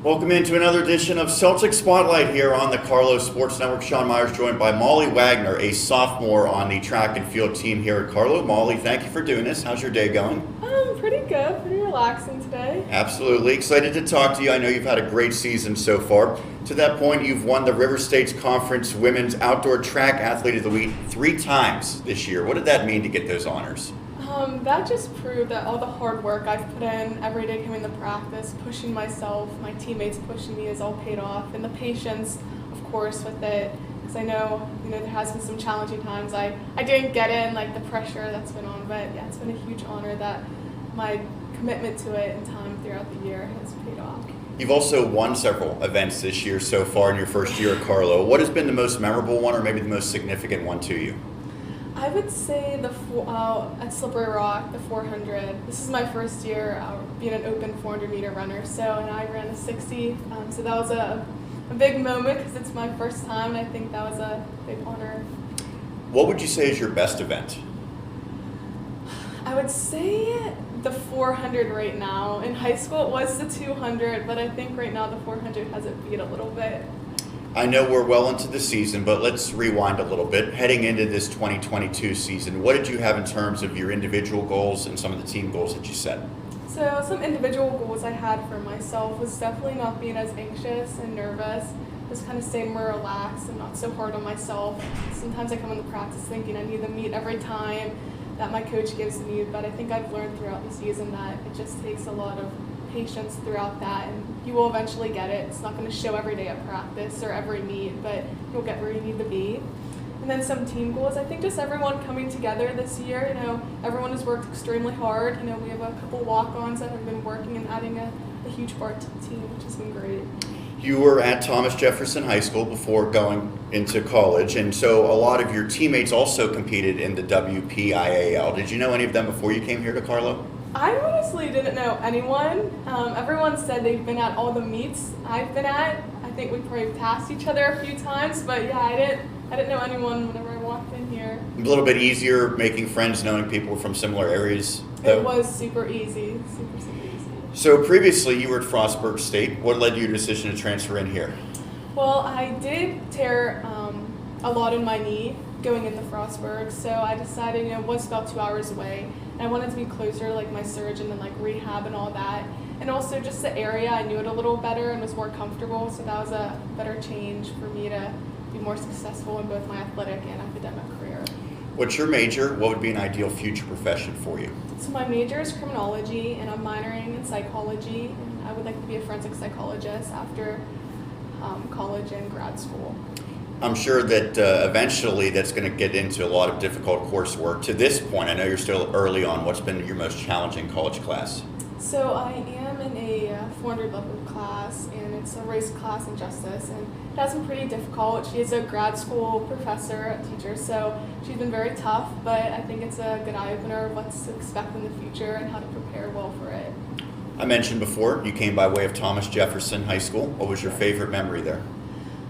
Welcome into another edition of Celtics Spotlight here on the Carlow Sports Network. Sean Meyers joined by Molly Wagner, a sophomore on the track and field team here at Carlow. Molly, thank you for doing this. How's your day going? Pretty good, pretty relaxing today. Absolutely. Excited to talk to you. I know you've had a great season so far. To that point, you've won the River States Conference Women's Outdoor Track Athlete of the Week 3 times this year. What did that mean to get those honors? That just proved that all the hard work I've put in every day coming to practice, pushing myself, my teammates pushing me, is all paid off. And the patience, of course, with it, because I know, there has been some challenging times. I didn't get in, like, the pressure that's been on, but yeah, it's been a huge honor that my commitment to it and time throughout the year has paid off. You've also won several events this year so far in your first year at Carlow. What has been the most memorable one, or maybe the most significant one to you? I would say at Slippery Rock, the 400. This is my first year being an open 400-meter runner, and I ran a 60. So that was a big moment because it's my first time, and I think that was a big honor. What would you say is your best event? I would say the 400 right now. In high school, it was the 200, but I think right now the 400 has it beat a little bit. I know we're well into the season, but let's rewind a little bit. Heading into this 2022 season, what did you have in terms of your individual goals and some of the team goals that you set? So some individual goals I had for myself was definitely not being as anxious and nervous, just kind of staying more relaxed and not so hard on myself. Sometimes I come into practice thinking I need to meet every time that my coach gives me, but I think I've learned throughout the season that it just takes a lot of patience throughout that, and you will eventually get it. It's not going to show every day at practice or every meet, but you'll get where you need to be. And then some team goals. I think just everyone coming together this year. Everyone has worked extremely hard. We have a couple walk-ons that have been working and adding a huge part to the team, which has been great. You were at Thomas Jefferson High School before going into college, and so a lot of your teammates also competed in the WPIAL. Did you know any of them before you came here to Carlow? I honestly didn't know anyone. Everyone said they've been at all the meets I've been at. I think we probably passed each other a few times, but yeah, I didn't know anyone whenever I walked in here. A little bit easier making friends, knowing people from similar areas, though? It was super easy, super easy. So previously you were at Frostburg State. What led you to your decision to transfer in here? Well, I did tear a lot in my knee going into Frostburg, so I decided, it was about 2 hours away, and I wanted to be closer to my surgeon and rehab and all that, and also just the area. I knew it a little better and was more comfortable, so that was a better change for me to be more successful in both my athletic and academic career. What's your major? What would be an ideal future profession for you? So my major is criminology, and I'm minoring in psychology, and I would like to be a forensic psychologist after college and grad school. I'm sure that eventually that's going to get into a lot of difficult coursework. To this point, I know you're still early on. What's been your most challenging college class? So I am in a 400 level class, and it's a race class in justice, and it has been pretty difficult. She is a grad school professor, a teacher, so she's been very tough, but I think it's a good eye-opener of what to expect in the future and how to prepare well for it. I mentioned before, you came by way of Thomas Jefferson High School. What was your favorite memory there?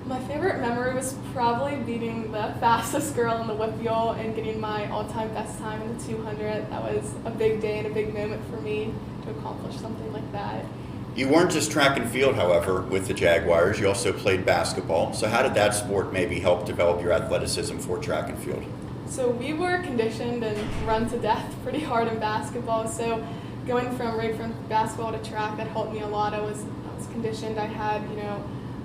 My favorite memory was probably beating the fastest girl in the whip wheel and getting my all-time best time in the 200. That was a big day and a big moment for me to accomplish something like that. You weren't just track and field, however, with the Jaguars. You also played basketball. So how did that sport maybe help develop your athleticism for track and field? So we were conditioned and run to death pretty hard in basketball. So going from basketball to track, that helped me a lot. I was conditioned. I had,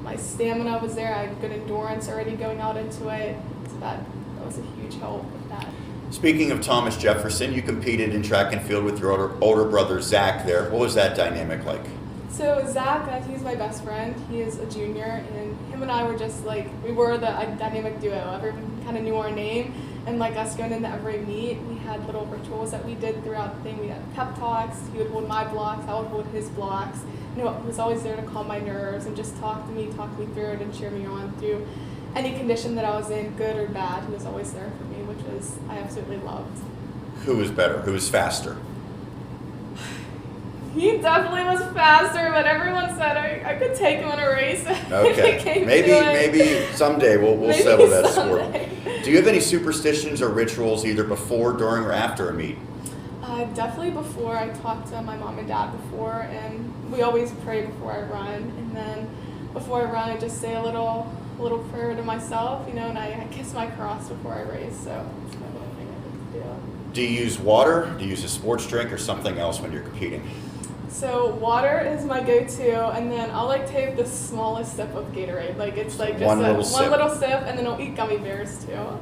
my stamina was there. I had good endurance already going out into it. So that was a huge help with that. Speaking of Thomas Jefferson, you competed in track and field with your older brother, Zach, there. What was that dynamic like? So Zach, he's my best friend. He is a junior, and him and I were just we were the dynamic duo. Everyone kind of knew our name, and us going into every meet, we had little rituals that we did throughout the thing. We had pep talks. He would hold my blocks. I would hold his blocks. He was always there to calm my nerves and just talk me through it and cheer me on through any condition that I was in, good or bad. He was always there for me, which I absolutely loved. Who was better? Who was faster? He definitely was faster, but everyone said I could take him in a race. Okay, maybe someday we'll settle that score. Do you have any superstitions or rituals either before, during, or after a meet? Definitely before. I talk to my mom and dad before, and we always pray before I run. And then before I run, I just say a little prayer to myself, and I kiss my cross before I race. So it's my little thing I like to do. Do you use water? Do you use a sports drink or something else when you're competing? So water is my go-to, and then I'll take the smallest sip of Gatorade. It's just one little sip, and then I'll eat gummy bears too.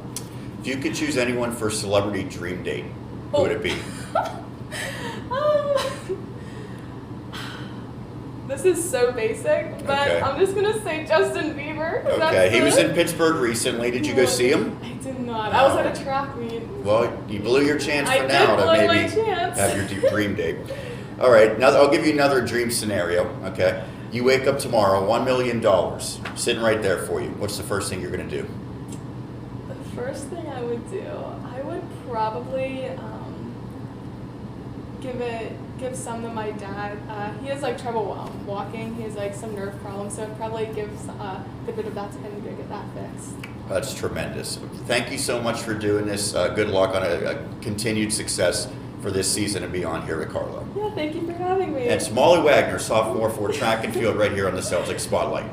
If you could choose anyone for celebrity dream date, who would it be? This is so basic, but Okay. I'm just gonna say Justin Bieber. Okay, he was in Pittsburgh recently. Did you go see him? I did not. I was at a track meet. Well, you blew your chance for I now did to blow maybe my chance. have your dream date. All right, now I'll give you another dream scenario, okay? You wake up tomorrow, $1 million, sitting right there for you. What's the first thing you're going to do? The first thing I would do, I would probably give some to my dad. He has trouble walking. He has some nerve problems, so I'd probably give a good bit of that to him to get that fixed. That's tremendous. Thank you so much for doing this. Good luck on a continued success for this season and beyond here at Carlow. Yeah, thank you for having me. It's Molly Wagner, sophomore for track and field right here on the Celtics Spotlight.